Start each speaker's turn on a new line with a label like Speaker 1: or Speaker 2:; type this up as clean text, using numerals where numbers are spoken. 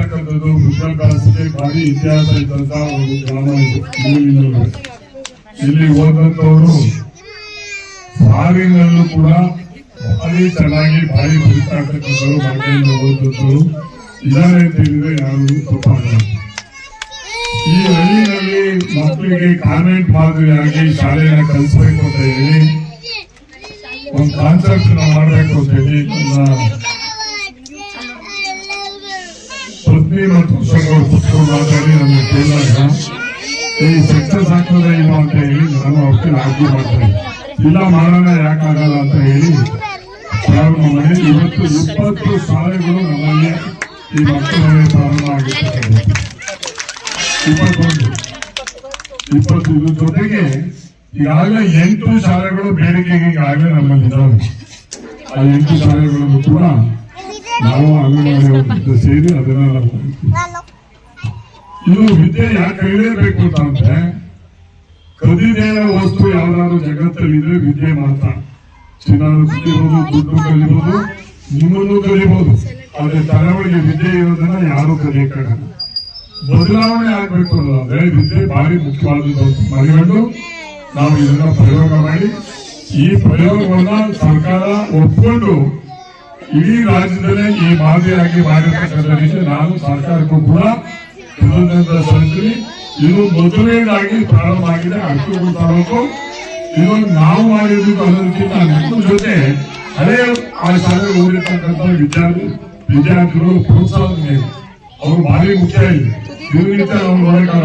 Speaker 1: ಅಂತಕ್ಕಂಥದ್ದು ವಿದ್ಯಾಭ್ಯಾಸಕ್ಕೆ ಭಾರಿ ಇತಿಹಾಸ ಇದ್ದಂತ ಒಂದು ಗ್ರಾಮ ಇದು. ಇಲ್ಲಿ ಓದಂತವರು ಫಾರಿನಲ್ಲೂ ಕೂಡ ಭಾರಿ ಚೆನ್ನಾಗಿ ಭಾರಿ ಬದುಕಾಗ್ತಕ್ಕಂಥವ್ರು ಮನೆಯಿಂದ ಓದಂತವರು ಇದಾರೆ ಅಂತ ಹೇಳಿದ್ರೆ ಯಾರು ತಪ್ಪಾಗಲ್ಲ. ಈ ಹಳ್ಳಿನಲ್ಲಿ ಮಕ್ಕಳಿಗೆ ಕಾನ್ವೆಂಟ್ ಮಾದರಿಯಾಗಿ ಶಾಲೆಯನ್ನು ಕಲಿಸಬೇಕು ಅಂತ ಹೇಳಿ ಒಂದು ಕಾನ್ಸೆಪ್ಟ್ ನಾವು ಮಾಡಬೇಕು ಅಂತ ಹೇಳಿ ಪತ್ನಿ ಮತ್ತು ಪುಸ್ತಕ ಮಾತಾಡಿ ನಮಗೆ ಕೇಳಿದಾಗ ಈ ಸಕ್ಸಸ್ ಆಗ್ತದೆ ಇಲ್ಲ ಅಂತ ಹೇಳಿ ನಾನು ಅವ್ರಿಗೆ ಆರ್ಗ್ಯೂ ಮಾಡ್ತೇನೆ. ಇಲ್ಲ ಮಾಡೋಣ ಯಾಕಾಗಲ್ಲ ಅಂತ ಹೇಳಿ ಪ್ರಾರಂಭ ಮಾಡಿ ಇವತ್ತು 20 ಶಾಲೆಗಳು ನಮ್ಮಲ್ಲಿ ಈ ಮಕ್ಕಳಲ್ಲಿ ಪ್ರಾರಂಭ ಆಗಿರ್ತದೆ. 21 ಇದ್ರ ಜೊತೆಗೆ ಈಗಾಗಲೇ 8 ಶಾಲೆಗಳು ಬೇಡಿಕೆಗೆ ಈಗಾಗಲೇ ನಮ್ಮಲ್ಲಿ ಇದ್ದಾವೆ. ಆ 8 ಶಾಲೆಗಳನ್ನು ಕೂಡ ನಾವು ಅಂಗನವಾಡಿ ಸೇರಿ ಅದನ್ನ ಇದು ವಿದ್ಯೆ ಯಾಕೆ ಕಲಿಯಲೇಬೇಕು ಅಂತಂದ್ರೆ ಕದಿದೇ ವಸ್ತು ಯಾವ್ದಾದ್ರು ಜಗತ್ತಲ್ಲಿ ಇದ್ರೆ ವಿದ್ಯೆ ಮಾತ್ರ. ಚಿನ್ನಾರು ಕಲಿಬಹುದು, ದುಡ್ಡು ಕಲಿಬಹುದು, ನಿಮ್ಮನ್ನು ಕಲಿಬಹುದು. ಆದ್ರೆ ತಲೆಯೊಳಗೆ ವಿದ್ಯೆ ಇರೋದನ್ನ ಯಾರು ಕಲಿಯಕ್ಕಾಗಲ್ಲ. ಬದಲಾವಣೆ ಆಗ್ಬೇಕು ಅನ್ನೋದ್ರೆ ವಿದ್ಯೆ ಭಾರಿ ಮುಖ್ಯವಾದದ್ದು ಮನೆಗಂಡು ನಾವು ಇದನ್ನ ಪ್ರಯೋಗ ಮಾಡಿ ಈ ಪ್ರಯೋಗವನ್ನ ಸರ್ಕಾರ ಒಪ್ಪಿಕೊಂಡು ಇಡೀ ರಾಜ್ಯದಲ್ಲೇ ಈ ಮಾದರಿಯಾಗಿ ಮಾಡಿರ್ತಕ್ಕಂಥ ರೀತಿ ನಾನು ಸರ್ಕಾರಕ್ಕೂ ಕೂಡ ಕೃತಜ್ಞತೆ ಸಲ್ಲಿಸಿ ಇದು ಮೊದಲನೇದಾಗಿ ಪ್ರಾರಂಭ ಆಗಿದೆ. ಅಷ್ಟು ತಾಲೂಕು ಇದು ನಾವು ಮಾಡಿದ್ದು ಅನ್ನೋದಕ್ಕಿಂತ ನಿಮ್ಮ ಜೊತೆ ಹಳೆಯ ಆ ಶಾಲೆಗೆ ಓದಿರ್ತಕ್ಕಂಥ ವಿದ್ಯಾರ್ಥಿಗಳು ಪ್ರೋತ್ಸಾಹ ನೀಡಿ ಅವರು ಭಾರಿ ಮುಖ್ಯ ಇದೆ. ಇದರಿಂದ ನಾವು ನೋಡಕ್ಕೆ